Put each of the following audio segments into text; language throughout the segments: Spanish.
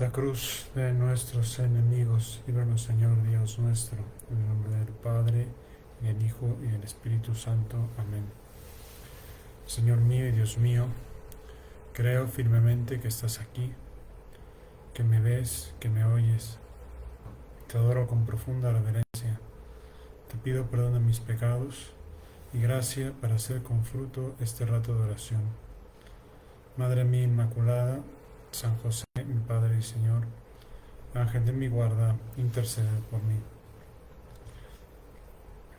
Santa Cruz de nuestros enemigos, líbranos, Señor Dios nuestro, en el nombre del Padre, y del Hijo, y del Espíritu Santo. Amén. Señor mío y Dios mío, creo firmemente que estás aquí, que me ves, que me oyes. Te adoro con profunda reverencia. Te pido perdón de mis pecados y gracia para hacer con fruto este rato de oración. Madre mía Inmaculada, San José, mi Padre y Señor, Ángel de mi guarda, intercede por mí.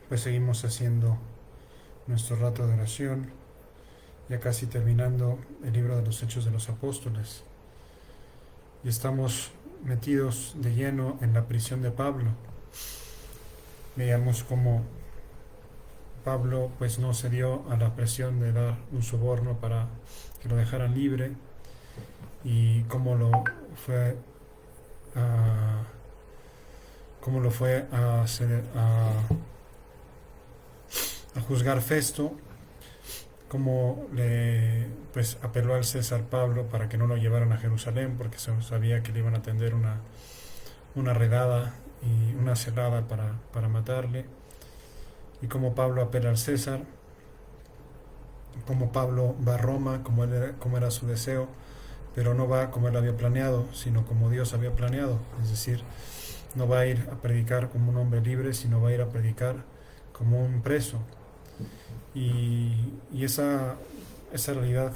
Pues seguimos haciendo nuestro rato de oración, ya casi terminando el libro de los Hechos de los Apóstoles. Y estamos metidos de lleno en la prisión de Pablo. Veíamos cómo Pablo pues no cedió a la presión de dar un soborno para que lo dejaran libre, y cómo lo fue a juzgar Festo, cómo le pues apeló al César Pablo para que no lo llevaran a Jerusalén, porque se sabía que le iban a tender una redada y una celada para matarle, y cómo Pablo apela al César, cómo Pablo va a Roma como era su deseo, pero no va como él había planeado, sino como Dios había planeado. Es decir, no va a ir a predicar como un hombre libre, sino va a ir a predicar como un preso. Y esa realidad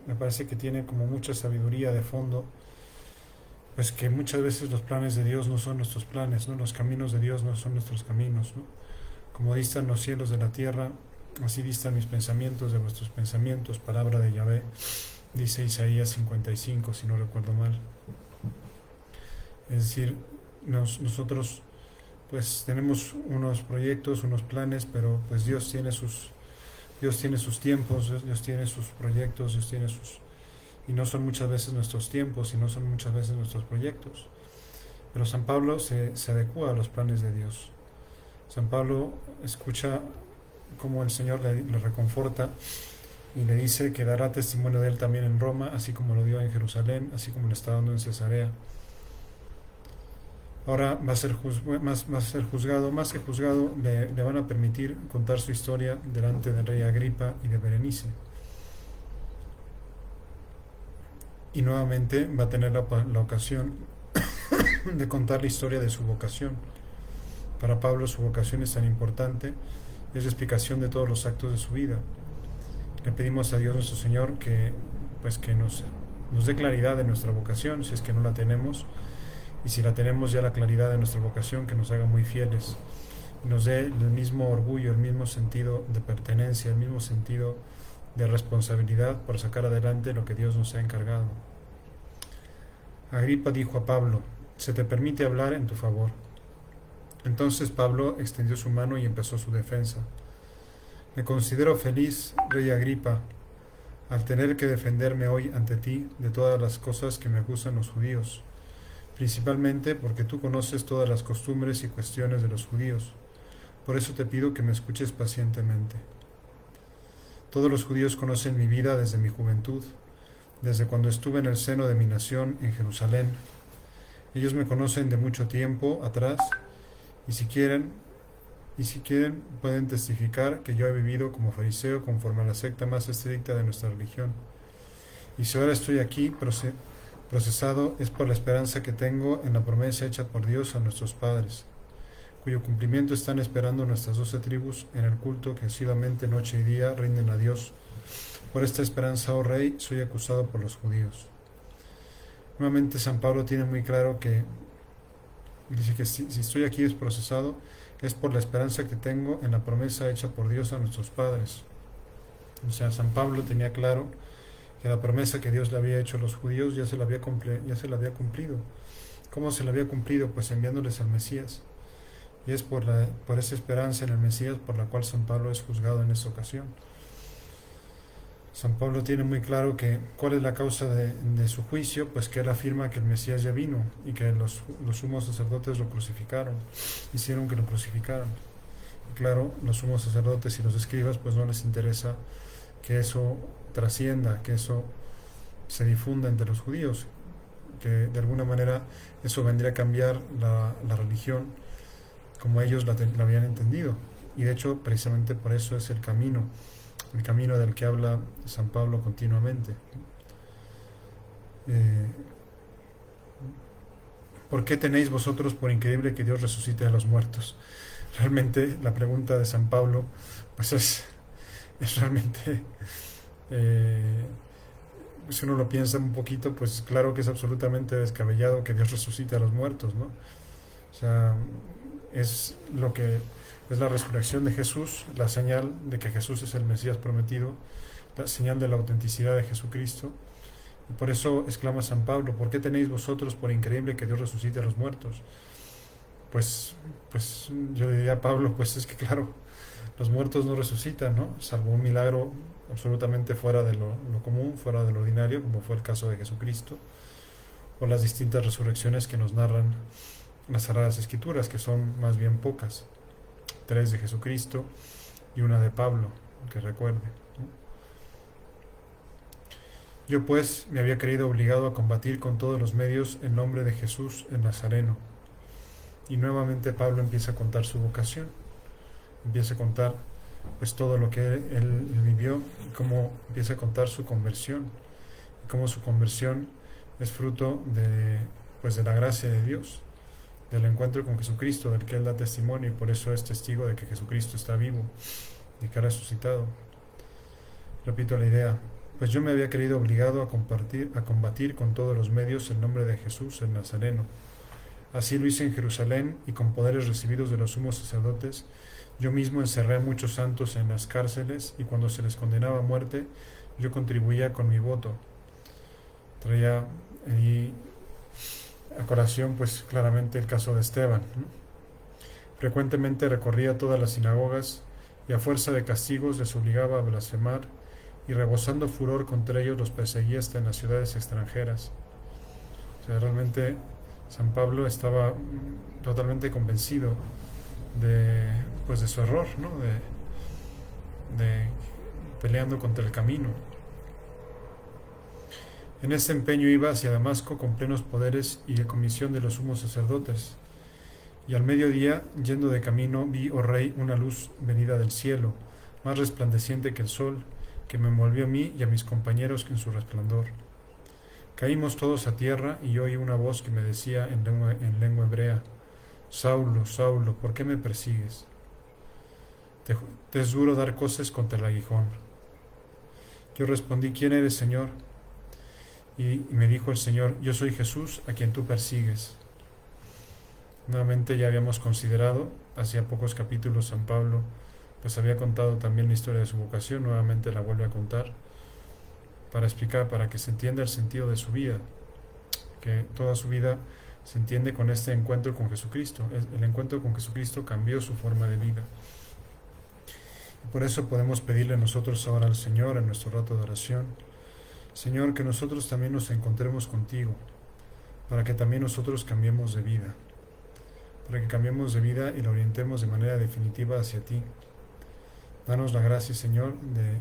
me parece que tiene como mucha sabiduría de fondo, pues que muchas veces los planes de Dios no son nuestros planes, ¿no? Los caminos de Dios no son nuestros caminos, ¿no? Como distan los cielos de la tierra, así distan mis pensamientos de vuestros pensamientos, palabra de Yahvé, dice Isaías 55, si no recuerdo mal. Es decir, nosotros pues tenemos unos proyectos, unos planes, pero pues Dios tiene sus tiempos, Dios tiene sus proyectos, y no son muchas veces nuestros tiempos, y no son muchas veces nuestros proyectos. Pero San Pablo se adecua a los planes de Dios. San Pablo escucha cómo el Señor le reconforta y le dice que dará testimonio de él también en Roma, así como lo dio en Jerusalén, así como lo está dando en Cesarea. Ahora va a ser juzgado, más que juzgado, le van a permitir contar su historia delante del rey Agripa y de Berenice. Y nuevamente va a tener la ocasión de contar la historia de su vocación. Para Pablo su vocación es tan importante, es la explicación de todos los actos de su vida. Le pedimos a Dios nuestro Señor que nos dé claridad de nuestra vocación, si es que no la tenemos, y si la tenemos ya la claridad de nuestra vocación, que nos haga muy fieles, nos dé el mismo orgullo, el mismo sentido de pertenencia, el mismo sentido de responsabilidad por sacar adelante lo que Dios nos ha encargado. Agripa dijo a Pablo: se te permite hablar en tu favor. Entonces Pablo extendió su mano y empezó su defensa. Me considero feliz, rey Agripa, al tener que defenderme hoy ante ti de todas las cosas que me acusan los judíos, principalmente porque tú conoces todas las costumbres y cuestiones de los judíos. Por eso te pido que me escuches pacientemente. Todos los judíos conocen mi vida desde mi juventud, desde cuando estuve en el seno de mi nación en Jerusalén. Ellos me conocen de mucho tiempo atrás, y si quieren pueden testificar que yo he vivido como fariseo conforme a la secta más estricta de nuestra religión. Y si ahora estoy aquí procesado, es por la esperanza que tengo en la promesa hecha por Dios a nuestros padres, cuyo cumplimiento están esperando nuestras 12 tribus en el culto que asiduamente noche y día rinden a Dios. Por esta esperanza, oh Rey, soy acusado por los judíos. Nuevamente San Pablo tiene muy claro que dice que si estoy aquí es procesado, es por la esperanza que tengo en la promesa hecha por Dios a nuestros padres. O sea, San Pablo tenía claro que la promesa que Dios le había hecho a los judíos ya se la había cumplido. ¿Cómo se la había cumplido? Pues enviándoles al Mesías. Y es por esa esperanza en el Mesías por la cual San Pablo es juzgado en esta ocasión. San Pablo tiene muy claro cuál es la causa de su juicio, pues que él afirma que el Mesías ya vino y que los sumos sacerdotes lo crucificaron, hicieron que lo crucificaran. Y claro, los sumos sacerdotes y los escribas pues no les interesa que eso trascienda, que eso se difunda entre los judíos. que de alguna manera eso vendría a cambiar la religión como ellos la habían entendido. Y de hecho, precisamente por eso es el camino del que habla San Pablo continuamente. ¿Por qué tenéis vosotros por increíble que Dios resucite a los muertos? Realmente la pregunta de San Pablo pues es realmente, si uno lo piensa un poquito, pues claro que es absolutamente descabellado que Dios resucite a los muertos, ¿no? O sea, es lo que es la resurrección de Jesús, la señal de que Jesús es el Mesías prometido, la señal de la autenticidad de Jesucristo. Y por eso exclama San Pablo: ¿por qué tenéis vosotros por increíble que Dios resucite a los muertos? Pues yo diría a Pablo, pues es que claro, los muertos no resucitan, ¿no? Salvo un milagro absolutamente fuera de lo común, fuera de lo ordinario, como fue el caso de Jesucristo, o las distintas resurrecciones que nos narran las Sagradas Escrituras, que son más bien pocas, 3 de Jesucristo y una de Pablo, que recuerde, ¿no? Yo pues me había creído obligado a combatir con todos los medios en nombre de Jesús el Nazareno. Y nuevamente Pablo empieza a contar su vocación, empieza a contar pues todo lo que él vivió, y cómo empieza a contar su conversión, y cómo su conversión es fruto de la gracia de Dios, del encuentro con Jesucristo, del que él da testimonio, y por eso es testigo de que Jesucristo está vivo y que ha resucitado. Repito la idea: pues yo me había creído obligado a combatir con todos los medios el nombre de Jesús el Nazareno. Así lo hice en Jerusalén, y con poderes recibidos de los sumos sacerdotes, yo mismo encerré a muchos santos en las cárceles, y cuando se les condenaba a muerte, yo contribuía con mi voto. Traía ahí a colación pues claramente el caso de Esteban, ¿no? Frecuentemente recorría todas las sinagogas, y a fuerza de castigos les obligaba a blasfemar, y rebosando furor contra ellos los perseguía hasta en las ciudades extranjeras. O sea, realmente San Pablo estaba totalmente convencido de su error, ¿no? de peleando contra el camino. En este empeño iba hacia Damasco con plenos poderes y de comisión de los sumos sacerdotes. Y al mediodía, yendo de camino, vi, oh rey, una luz venida del cielo, más resplandeciente que el sol, que me envolvió a mí y a mis compañeros en su resplandor. Caímos todos a tierra, y oí una voz que me decía en lengua hebrea: Saulo, Saulo, ¿por qué me persigues? Te es duro dar coces contra el aguijón. Yo respondí: ¿quién eres, Señor? Y me dijo el Señor: yo soy Jesús, a quien tú persigues. Nuevamente ya habíamos considerado, hacía pocos capítulos San Pablo pues había contado también la historia de su vocación, nuevamente la vuelve a contar, para explicar, para que se entienda el sentido de su vida, que toda su vida se entiende con este encuentro con Jesucristo. El encuentro con Jesucristo cambió su forma de vida. Y por eso podemos pedirle nosotros ahora al Señor en nuestro rato de oración: Señor, que nosotros también nos encontremos contigo, para que también nosotros cambiemos de vida, para que cambiemos de vida y la orientemos de manera definitiva hacia ti. Danos la gracia, Señor, de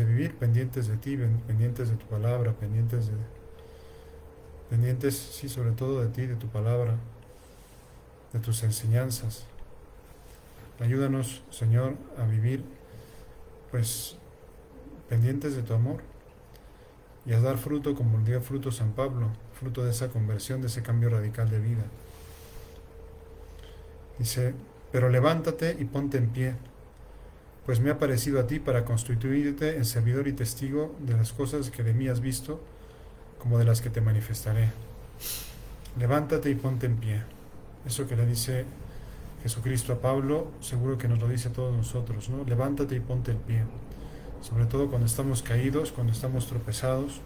vivir pendientes de ti, pendientes de tu palabra, pendientes, sí, sobre todo de ti, de tu palabra, de tus enseñanzas. Ayúdanos, Señor, a vivir, pues, pendientes de tu amor, y a dar fruto como dio fruto San Pablo, fruto de esa conversión, de ese cambio radical de vida. Dice: pero levántate y ponte en pie, pues me ha parecido a ti para constituirte en servidor y testigo de las cosas que de mí has visto, como de las que te manifestaré. Levántate y ponte en pie. Eso que le dice Jesucristo a Pablo, seguro que nos lo dice a todos nosotros, ¿no? Levántate y ponte en pie. Sobre todo cuando estamos caídos, cuando estamos tropezados.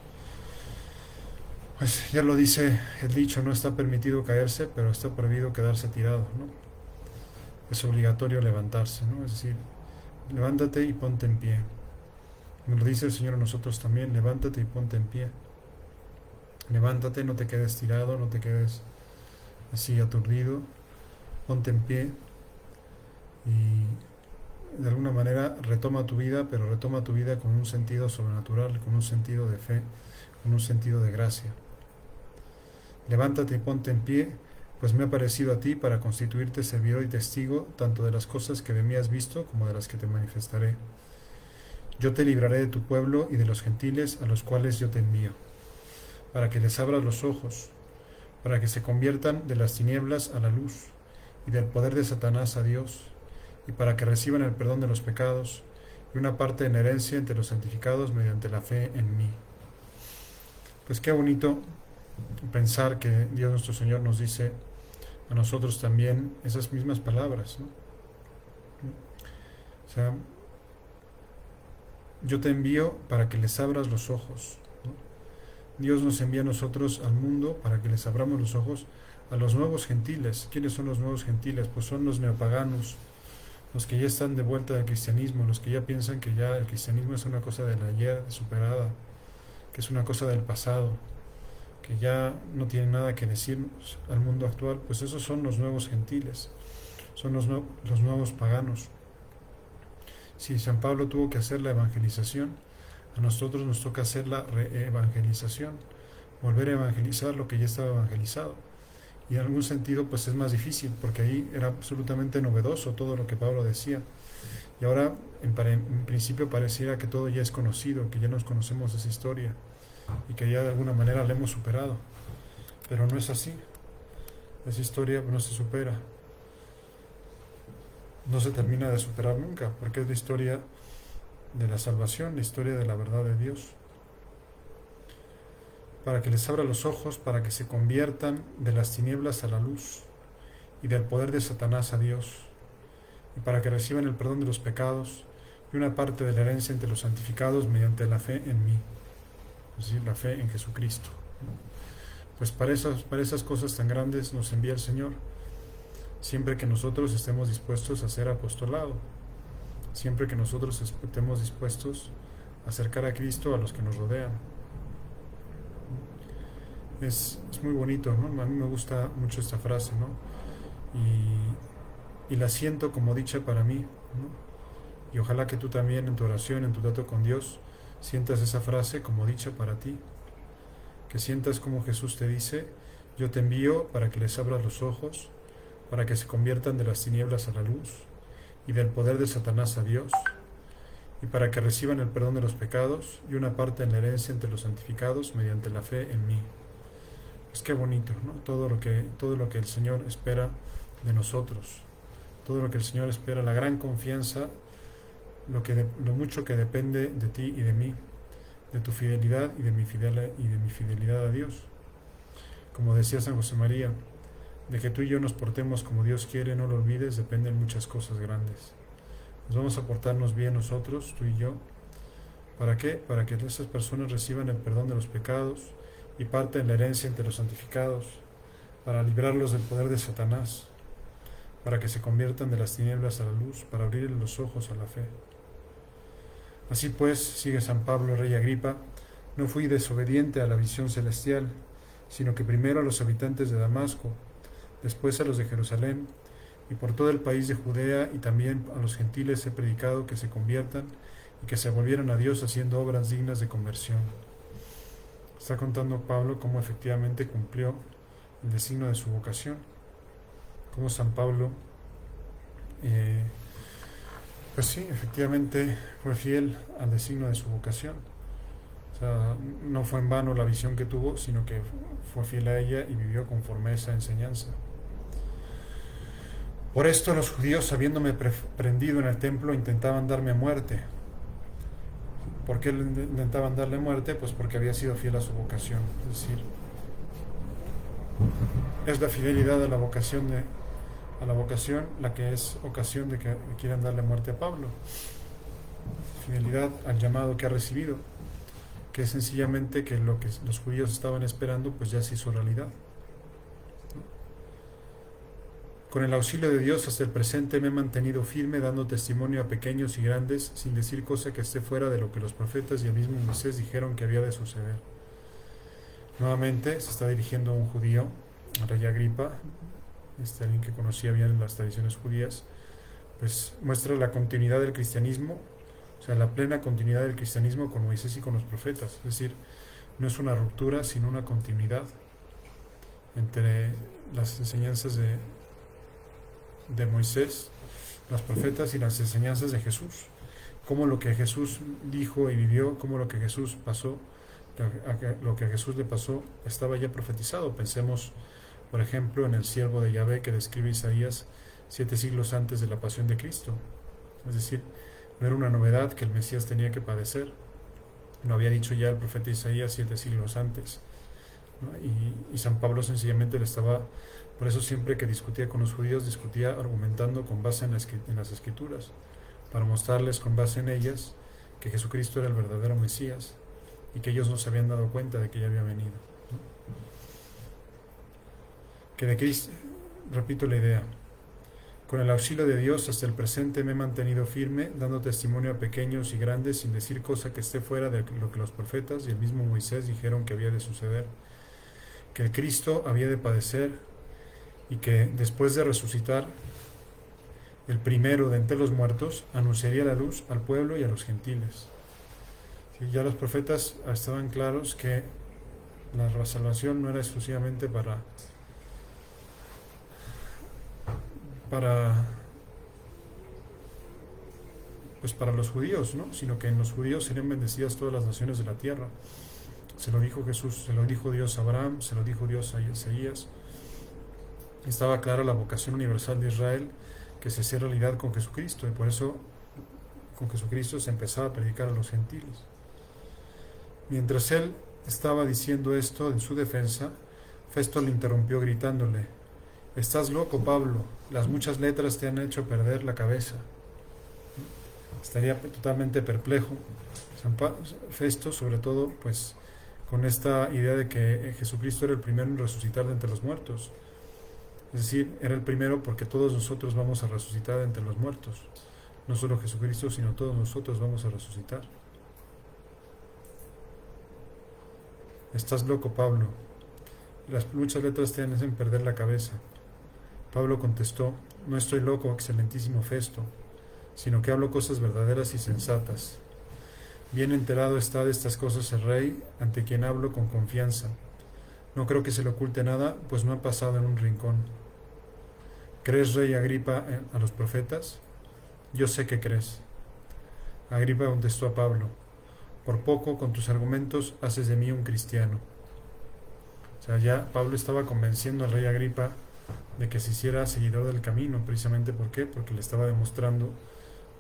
Pues ya lo dice el dicho: no está permitido caerse, pero está prohibido quedarse tirado, ¿no? Es obligatorio levantarse, ¿no? Es decir, levántate y ponte en pie. Nos lo dice el Señor a nosotros también: levántate y ponte en pie. Levántate, no te quedes tirado, no te quedes así aturdido, ponte en pie y de alguna manera retoma tu vida, pero retoma tu vida con un sentido sobrenatural, con un sentido de fe, con un sentido de gracia. Levántate y ponte en pie, pues me he parecido a ti para constituirte servidor y testigo tanto de las cosas que de mí has visto como de las que te manifestaré. Yo te libraré de tu pueblo y de los gentiles a los cuales yo te envío, para que les abras los ojos, para que se conviertan de las tinieblas a la luz y del poder de Satanás a Dios, y para que reciban el perdón de los pecados y una parte de la herencia entre los santificados mediante la fe en mí. Pues qué bonito pensar que Dios nuestro Señor nos dice a nosotros también esas mismas palabras, ¿no? O sea, yo te envío para que les abras los ojos, ¿no? Dios nos envía a nosotros al mundo para que les abramos los ojos a los nuevos gentiles. ¿Quiénes son los nuevos gentiles? Pues son los neopaganos, los que ya están de vuelta del cristianismo, los que ya piensan que ya el cristianismo es una cosa del ayer superada, que es una cosa del pasado, que ya no tiene nada que decirnos al mundo actual. Pues esos son los nuevos gentiles, son los nuevos paganos. Si San Pablo tuvo que hacer la evangelización, a nosotros nos toca hacer la reevangelización, volver a evangelizar lo que ya estaba evangelizado. Y en algún sentido pues es más difícil, porque ahí era absolutamente novedoso todo lo que Pablo decía. Y ahora en principio pareciera que todo ya es conocido, que ya nos conocemos esa historia y que ya de alguna manera la hemos superado. Pero no es así. Esa historia no se supera. No se termina de superar nunca, porque es la historia de la salvación, la historia de la verdad de Dios. Para que les abra los ojos, para que se conviertan de las tinieblas a la luz y del poder de Satanás a Dios, y para que reciban el perdón de los pecados y una parte de la herencia entre los santificados mediante la fe en mí, es decir, la fe en Jesucristo. Pues para esas cosas tan grandes nos envía el Señor, siempre que nosotros estemos dispuestos a hacer apostolado, siempre que nosotros estemos dispuestos a acercar a Cristo a los que nos rodean. Es muy bonito, ¿no? A mí me gusta mucho esta frase, ¿no? Y la siento como dicha para mí, ¿no? Y ojalá que tú también en tu oración, en tu trato con Dios, sientas esa frase como dicha para ti. Que sientas como Jesús te dice: yo te envío para que les abras los ojos, para que se conviertan de las tinieblas a la luz y del poder de Satanás a Dios, y para que reciban el perdón de los pecados y una parte en la herencia entre los santificados mediante la fe en mí. Pues qué bonito, ¿no? Todo lo que el Señor espera de nosotros, todo lo que el Señor espera, la gran confianza, lo mucho que depende de ti y de mí, de tu fidelidad y de mi fidelidad a Dios. Como decía San José María, de que tú y yo nos portemos como Dios quiere, no lo olvides, dependen muchas cosas grandes. Nos vamos a portarnos bien nosotros, tú y yo. ¿Para qué? Para que esas personas reciban el perdón de los pecados y parte en la herencia entre los santificados, para librarlos del poder de Satanás, para que se conviertan de las tinieblas a la luz, para abrir los ojos a la fe. Así pues, sigue San Pablo, rey Agripa, no fui desobediente a la visión celestial, sino que primero a los habitantes de Damasco, después a los de Jerusalén, y por todo el país de Judea, y también a los gentiles he predicado que se conviertan y que se volvieran a Dios haciendo obras dignas de conversión. Está contando Pablo cómo efectivamente cumplió el designio de su vocación, cómo San Pablo, pues sí, efectivamente fue fiel al designio de su vocación. O sea, no fue en vano la visión que tuvo, sino que fue fiel a ella y vivió conforme a esa enseñanza. Por esto los judíos, habiéndome prendido en el templo, intentaban darme muerte. ¿Por qué intentaban darle muerte? Pues porque había sido fiel a su vocación. Es decir, es la fidelidad a la vocación la que es ocasión de que quieran darle muerte a Pablo. Fidelidad al llamado que ha recibido, que es sencillamente que lo que los judíos estaban esperando pues ya se hizo realidad. Con el auxilio de Dios hasta el presente me he mantenido firme, dando testimonio a pequeños y grandes, sin decir cosa que esté fuera de lo que los profetas y el mismo Moisés dijeron que había de suceder. Nuevamente se está dirigiendo a un judío, a rey Agripa, alguien que conocía bien las tradiciones judías, pues muestra la continuidad del cristianismo, o sea, la plena continuidad del cristianismo con Moisés y con los profetas. Es decir, no es una ruptura, sino una continuidad. entre las enseñanzas de Moisés, los profetas, y las enseñanzas de Jesús. Cómo lo que Jesús dijo y vivió, cómo lo que Jesús pasó, lo que a Jesús le pasó, estaba ya profetizado. Pensemos, por ejemplo, en el siervo de Yahvé que describe Isaías 7 siglos antes de la pasión de Cristo. Es decir, no era una novedad que el Mesías tenía que padecer. Lo había dicho ya el profeta Isaías 7 siglos antes, ¿no? Y San Pablo sencillamente le estaba, por eso siempre que discutía con los judíos, discutía argumentando con base en las Escrituras, para mostrarles con base en ellas que Jesucristo era el verdadero Mesías y que ellos no se habían dado cuenta de que ya había venido, ¿no? Que de Cristo, repito la idea, con el auxilio de Dios hasta el presente me he mantenido firme, dando testimonio a pequeños y grandes, sin decir cosa que esté fuera de lo que los profetas y el mismo Moisés dijeron que había de suceder, que el Cristo había de padecer y que después de resucitar, el primero de entre los muertos, anunciaría la luz al pueblo y a los gentiles. Sí, ya los profetas estaban claros que la salvación no era exclusivamente para los judíos, ¿no? Sino que en los judíos serían bendecidas todas las naciones de la tierra. Se lo dijo Jesús, se lo dijo Dios a Abraham, se lo dijo Dios a Isaías. Estaba clara la vocación universal de Israel que se hacía realidad con Jesucristo, y por eso con Jesucristo se empezaba a predicar a los gentiles. Mientras él estaba diciendo esto en su defensa, Festo le interrumpió gritándole: «Estás loco, Pablo, las muchas letras te han hecho perder la cabeza». Estaría totalmente perplejo Festo, sobre todo pues con esta idea de que Jesucristo era el primero en resucitar de entre los muertos. Es decir, era el primero porque todos nosotros vamos a resucitar de entre los muertos. No solo Jesucristo, sino todos nosotros vamos a resucitar. «Estás loco, Pablo. Las muchas letras te hacen perder la cabeza». Pablo contestó: «No estoy loco, excelentísimo Festo, sino que hablo cosas verdaderas y sensatas. Bien enterado está de estas cosas el rey, ante quien hablo con confianza. No creo que se le oculte nada, pues no ha pasado en un rincón. ¿Crees, rey Agripa, a los profetas? Yo sé que crees». Agripa contestó a Pablo: «Por poco, con tus argumentos, haces de mí un cristiano». O sea, ya Pablo estaba convenciendo al rey Agripa de que se hiciera seguidor del camino. Precisamente, ¿por qué? Porque le estaba demostrando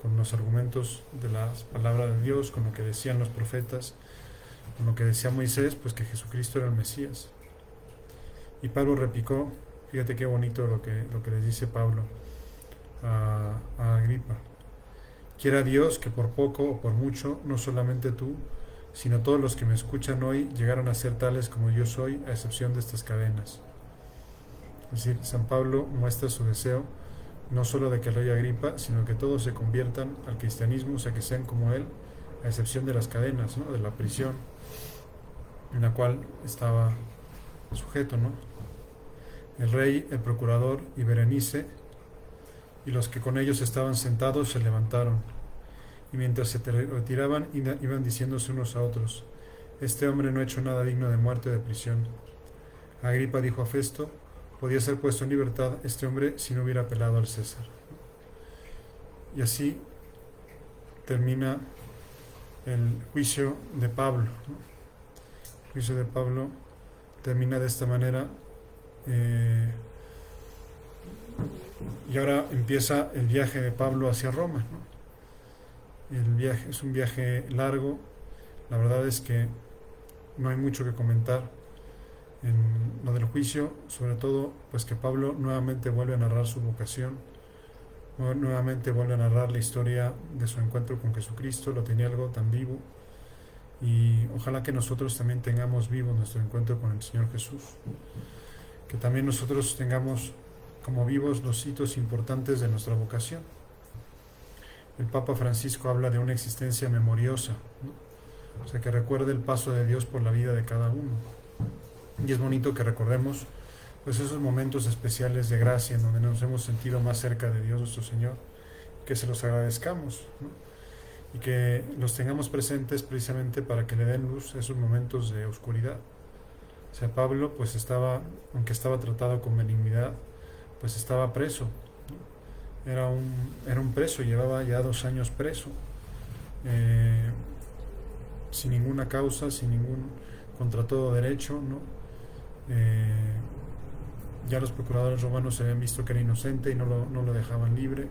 con los argumentos de la palabra de Dios, con lo que decían los profetas, con lo que decía Moisés, pues que Jesucristo era el Mesías. Y Pablo replicó, fíjate qué bonito lo que le dice Pablo a Agripa: «Quiera Dios que por poco o por mucho, no solamente tú, sino todos los que me escuchan hoy, llegaron a ser tales como yo soy, a excepción de estas cadenas». Es decir, San Pablo muestra su deseo no solo de que el rey Agripa, sino que todos se conviertan al cristianismo, o sea, que sean como él, a excepción de las cadenas, ¿no? De la prisión en la cual estaba sujeto, ¿no? El rey, el procurador y Berenice y los que con ellos estaban sentados se levantaron, y mientras se retiraban iban diciéndose unos a otros: «Este hombre no ha hecho nada digno de muerte o de prisión». Agripa dijo a Festo: «Podía ser puesto en libertad este hombre si no hubiera apelado al César». Y así termina el juicio de Pablo, ¿no? El juicio de Pablo termina de esta manera, y ahora empieza el viaje de Pablo hacia Roma, ¿no? El viaje es un viaje largo. La verdad es que no hay mucho que comentar en lo del juicio, sobre todo pues que Pablo nuevamente vuelve a narrar su vocación, nuevamente vuelve a narrar la historia de su encuentro con Jesucristo. Lo tenía algo tan vivo, y ojalá que nosotros también tengamos vivo nuestro encuentro con el Señor Jesús, que también nosotros tengamos como vivos los hitos importantes de nuestra vocación. El Papa Francisco habla de una existencia memoriosa, ¿no? O sea, que recuerde el paso de Dios por la vida de cada uno. Y es bonito que recordemos pues esos momentos especiales de gracia en donde nos hemos sentido más cerca de Dios nuestro Señor, que se los agradezcamos, ¿no? Y que los tengamos presentes precisamente para que le den luz a esos momentos de oscuridad, O sea, Pablo pues aunque estaba tratado con benignidad, pues estaba preso, ¿no? Era un preso, llevaba ya 2 años preso, eh, sin ninguna causa, contra todo derecho, ¿no? Eh, ya los procuradores romanos habían visto que era inocente y no lo dejaban libre.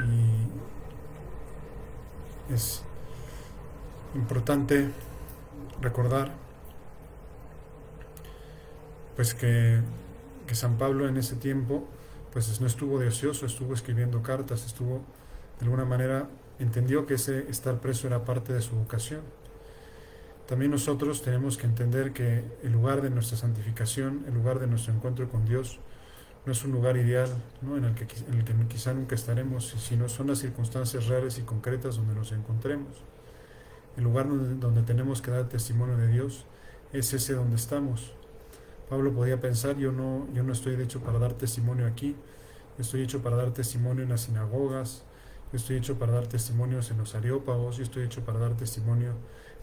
Y es importante recordar pues que San Pablo en ese tiempo pues no estuvo de ocioso, estuvo escribiendo cartas, estuvo de alguna manera, entendió que ese estar preso era parte de su vocación. También nosotros tenemos que entender que el lugar de nuestra santificación, el lugar de nuestro encuentro con Dios, no es un lugar ideal, ¿no? en el que quizá nunca estaremos, sino son las circunstancias reales y concretas donde nos encontremos. El lugar donde tenemos que dar testimonio de Dios es ese donde estamos. Pablo podía pensar, yo no estoy hecho para dar testimonio aquí, yo estoy hecho para dar testimonio en las sinagogas, yo estoy hecho para dar testimonios en los areópagos, yo estoy hecho para dar testimonio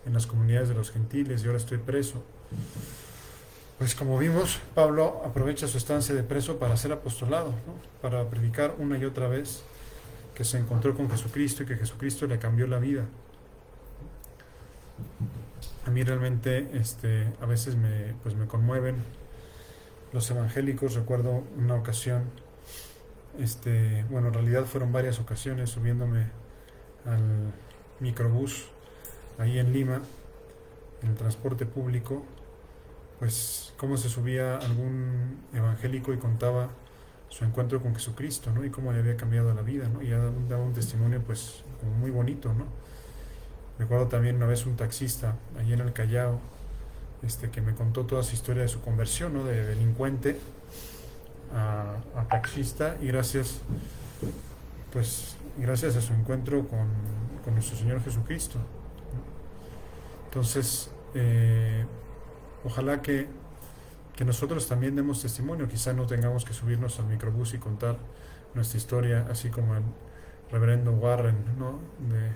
en las comunidades de los gentiles, y ahora estoy preso. Pues como vimos, Pablo aprovecha su estancia de preso para hacer apostolado, ¿no? Para predicar una y otra vez que se encontró con Jesucristo y que Jesucristo le cambió la vida. A mí realmente a veces me conmueven los evangélicos. Recuerdo una ocasión, en realidad fueron varias ocasiones, subiéndome al microbús ahí en Lima, en el transporte público, pues cómo se subía algún evangélico y contaba su encuentro con Jesucristo, ¿no? Y cómo le había cambiado la vida, ¿no? Y daba un testimonio pues como muy bonito, ¿no? Recuerdo también una vez un taxista allí en el Callao, que me contó toda su historia de su conversión, ¿no? De delincuente a taxista, y gracias a su encuentro con nuestro Señor Jesucristo, ¿no? Entonces, ojalá que nosotros también demos testimonio. Quizá no tengamos que subirnos al microbús y contar nuestra historia, así como el reverendo Warren, ¿no? De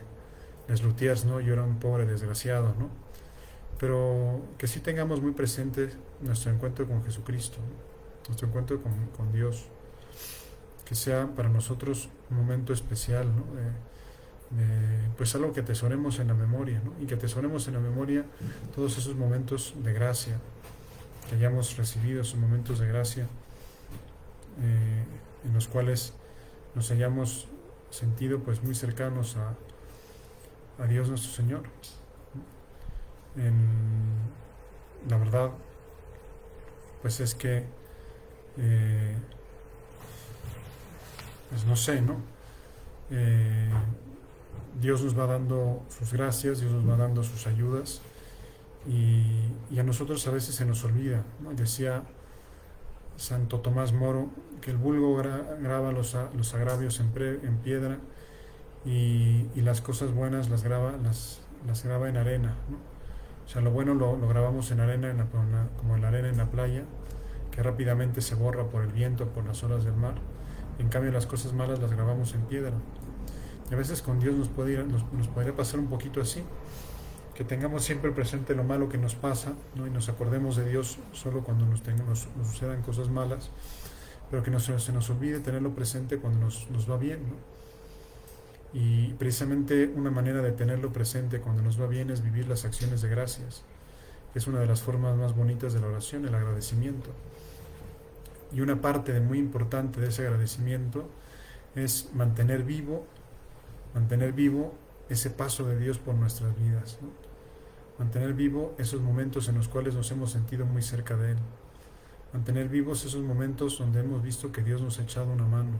Les Luthiers, ¿no? Yo era un pobre desgraciado, ¿no? Pero que sí tengamos muy presente nuestro encuentro con Jesucristo, ¿no? Nuestro encuentro con Dios, que sea para nosotros un momento especial, ¿no? Pues algo que atesoremos en la memoria, ¿no? Y que atesoremos en la memoria todos esos momentos de gracia que hayamos recibido, esos momentos de gracia en los cuales nos hayamos sentido pues muy cercanos a Dios nuestro Señor. La verdad pues es que pues no sé, ¿no? Dios nos va dando sus gracias, Dios nos va dando sus ayudas, y a nosotros a veces se nos olvida, ¿no? Decía Santo Tomás Moro que el vulgo graba los agravios en piedra, y las cosas buenas las graba en arena, ¿no? O sea, lo bueno lo grabamos en arena, como en la arena en la playa, que rápidamente se borra por el viento, por las olas del mar. En cambio, las cosas malas las grabamos en piedra. Y a veces con Dios nos podría pasar un poquito así, que tengamos siempre presente lo malo que nos pasa, ¿no? Y nos acordemos de Dios solo cuando nos sucedan cosas malas, pero que se nos olvide tenerlo presente cuando nos va bien, ¿no? Y precisamente una manera de tenerlo presente cuando nos va bien es vivir las acciones de gracias. Es una de las formas más bonitas de la oración, el agradecimiento. Y una parte muy importante de ese agradecimiento es mantener vivo ese paso de Dios por nuestras vidas, ¿no? Mantener vivo esos momentos en los cuales nos hemos sentido muy cerca de Él. Mantener vivos esos momentos donde hemos visto que Dios nos ha echado una mano,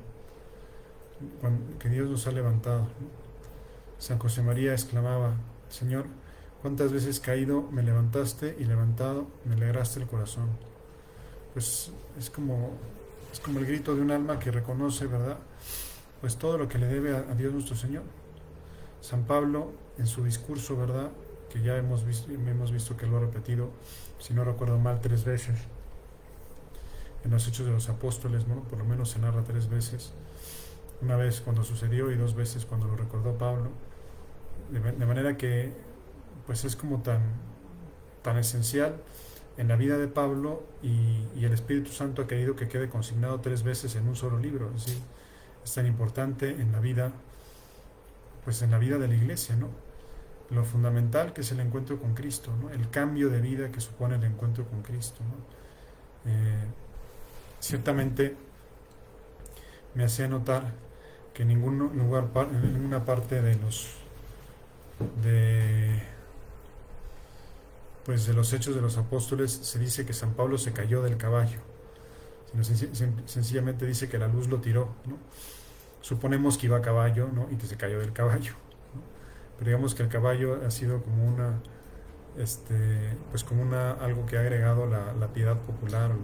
que Dios nos ha levantado, ¿no? San José María exclamaba: Señor, cuántas veces caído me levantaste, y levantado me alegraste el corazón. Pues es como el grito de un alma que reconoce, ¿verdad?, pues todo lo que le debe a Dios nuestro Señor. San Pablo, en su discurso, ¿verdad?, que ya hemos visto que lo ha repetido, si no recuerdo mal, 3 veces en los Hechos de los Apóstoles, ¿no? Por lo menos se narra 3 veces, una vez cuando sucedió y 2 veces cuando lo recordó Pablo, de manera que pues es como tan esencial en la vida de Pablo, y el Espíritu Santo ha querido que quede consignado 3 veces en un solo libro. Es decir, es tan importante en la vida, pues en la vida de la iglesia, ¿no? Lo fundamental que es el encuentro con Cristo, ¿no? El cambio de vida que supone el encuentro con Cristo, ¿no? Ciertamente me hacía notar que en en ninguna parte de pues de los Hechos de los Apóstoles se dice que San Pablo se cayó del caballo, sino sencillamente dice que la luz lo tiró, ¿no? Suponemos que iba a caballo, ¿no? Y que se cayó del caballo, ¿no? Pero digamos que el caballo ha sido como pues como algo que ha agregado la piedad popular, o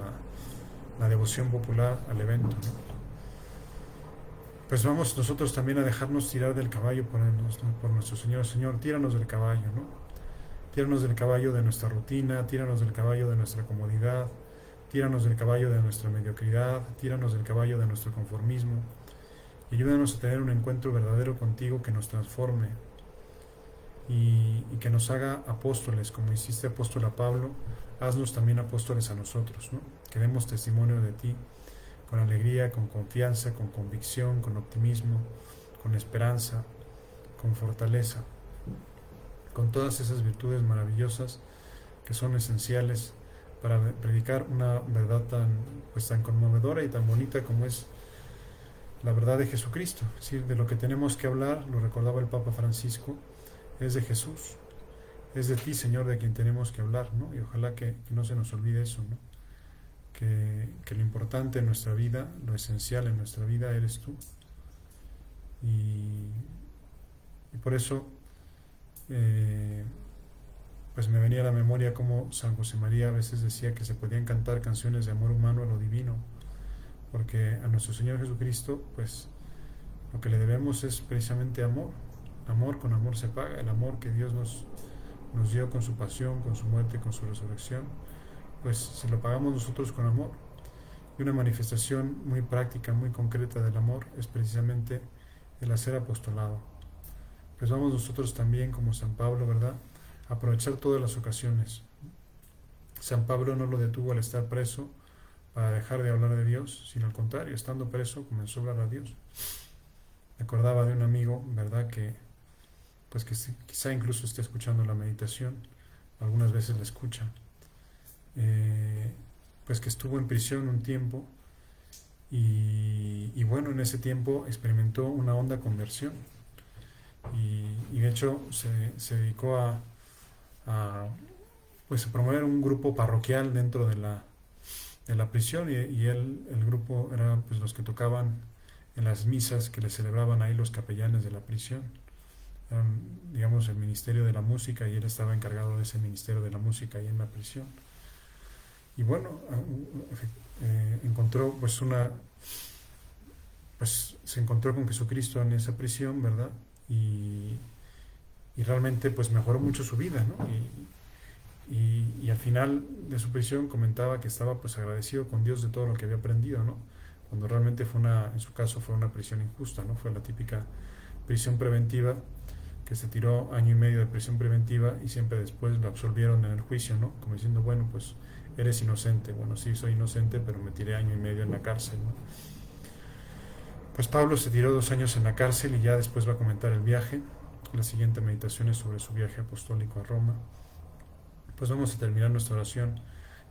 la devoción popular al evento, ¿no? Pues vamos nosotros también a dejarnos tirar del caballo por nuestro Señor. Señor, tíranos del caballo, ¿no? Tíranos del caballo de nuestra rutina, tíranos del caballo de nuestra comodidad, tíranos del caballo de nuestra mediocridad, tíranos del caballo de nuestro conformismo, y ayúdanos a tener un encuentro verdadero contigo que nos transforme y que nos haga apóstoles, como hiciste apóstol a Pablo. Haznos también apóstoles a nosotros, ¿no? Que demos testimonio de ti con alegría, con confianza, con convicción, con optimismo, con esperanza, con fortaleza, con todas esas virtudes maravillosas que son esenciales para predicar una verdad tan conmovedora y tan bonita como es la verdad de Jesucristo. Es decir, de lo que tenemos que hablar, lo recordaba el Papa Francisco, es de Jesús, es de ti, Señor, de quien tenemos que hablar, ¿no? Y ojalá que no se nos olvide eso, ¿no? Que lo importante en nuestra vida, lo esencial en nuestra vida, eres tú. Y por eso pues me venía a la memoria como San José María a veces decía que se podían cantar canciones de amor humano a lo divino, porque a nuestro Señor Jesucristo, pues lo que le debemos es precisamente amor. Amor con amor se paga. El amor que Dios nos dio con su pasión, con su muerte, con su resurrección, pues se lo pagamos nosotros con amor. Y una manifestación muy práctica, muy concreta del amor es precisamente el hacer apostolado. Pues vamos nosotros también, como San Pablo, ¿verdad?, a aprovechar todas las ocasiones. San Pablo no lo detuvo al estar preso para dejar de hablar de Dios, sino al contrario, estando preso comenzó a hablar a Dios. Me acordaba de un amigo, ¿verdad?, que quizá incluso esté escuchando la meditación, algunas veces la escucha, pues que estuvo en prisión un tiempo y bueno, en ese tiempo experimentó una honda conversión y de hecho se dedicó pues a promover un grupo parroquial dentro de la prisión, y el grupo era pues los que tocaban en las misas que le celebraban ahí los capellanes de la prisión. Eran, digamos, el ministerio de la música, y él estaba encargado de ese ministerio de la música ahí en la prisión. Y bueno, encontró se encontró con Jesucristo en esa prisión, ¿verdad? Y realmente pues mejoró mucho su vida, ¿no? Y al final de su prisión comentaba que estaba pues agradecido con Dios de todo lo que había aprendido, ¿no? Cuando realmente en su caso fue una prisión injusta, ¿no? Fue la típica prisión preventiva, que se tiró 1 año y medio de prisión preventiva y siempre después lo absolvieron en el juicio, ¿no? Como diciendo, bueno, pues eres inocente. Bueno, sí, soy inocente, pero me tiré 1 año y medio en la cárcel, ¿no? Pues Pablo se tiró 2 años en la cárcel y ya después va a comentar el viaje. La siguiente meditación es sobre su viaje apostólico a Roma. Pues vamos a terminar nuestra oración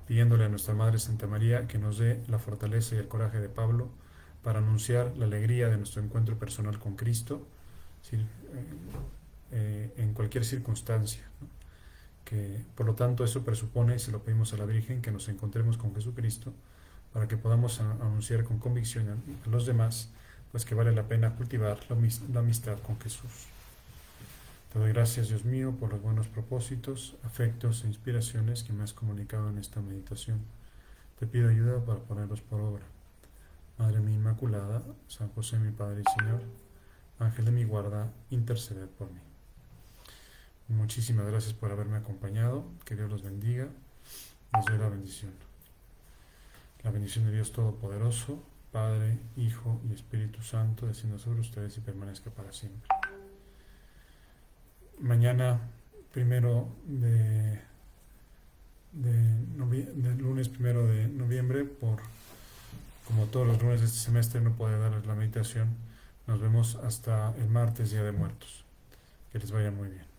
pidiéndole a nuestra Madre Santa María que nos dé la fortaleza y el coraje de Pablo para anunciar la alegría de nuestro encuentro personal con Cristo, en cualquier circunstancia, ¿no? Que por lo tanto eso presupone, y se lo pedimos a la Virgen, que nos encontremos con Jesucristo para que podamos anunciar con convicción a los demás pues que vale la pena cultivar la amistad con Jesús. Te doy gracias, Dios mío, por los buenos propósitos, afectos e inspiraciones que me has comunicado en esta meditación. Te pido ayuda para ponerlos por obra. Madre mía Inmaculada, San José mi Padre y Señor, Ángel de mi guarda, interceded por mí. Muchísimas gracias por haberme acompañado. Que Dios los bendiga. Les doy la bendición. La bendición de Dios Todopoderoso, Padre, Hijo y Espíritu Santo, descienda sobre ustedes y permanezca para siempre. Mañana, 1 del lunes 1 de noviembre. Como todos los lunes de este semestre no puede darles la meditación. Nos vemos hasta el martes, Día de Muertos. Que les vaya muy bien.